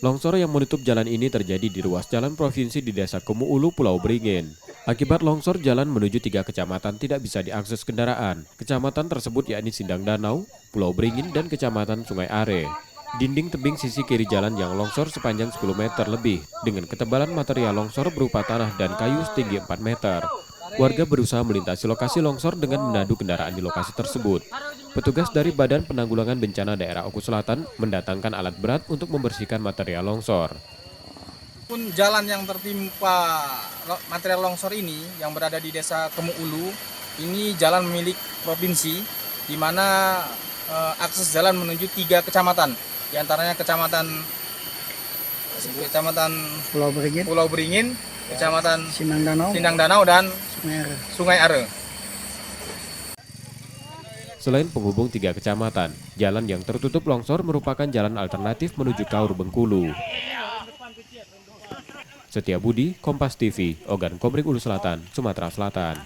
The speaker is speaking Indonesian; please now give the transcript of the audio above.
Longsor yang menutup jalan ini terjadi di ruas jalan provinsi di Desa Kemuulu, Pulau Beringin. Akibat longsor, jalan menuju 3 kecamatan tidak bisa diakses kendaraan. Kecamatan tersebut yakni Sindang Danau, Pulau Beringin, dan Kecamatan Sungai Are. Dinding tebing sisi kiri jalan yang longsor sepanjang 10 meter lebih, dengan ketebalan material longsor berupa tanah dan kayu setinggi 4 meter. Warga berusaha melintasi lokasi longsor dengan menadu kendaraan di lokasi tersebut. Petugas dari Badan Penanggulangan Bencana Daerah Oku Selatan mendatangkan alat berat untuk membersihkan material longsor. Pun jalan yang tertimpa material longsor ini yang berada di Desa Kemuulu, ini jalan milik provinsi, di mana akses jalan menuju 3 kecamatan, di antaranya kecamatan Pulau Beringin, Kecamatan Sindang Danau dan Sungai Are. Selain penghubung 3 kecamatan, jalan yang tertutup longsor merupakan jalan alternatif menuju Kaur Bengkulu. Setiabudi, Kompas TV, Ogan Komering Ulu Selatan, Sumatera Selatan.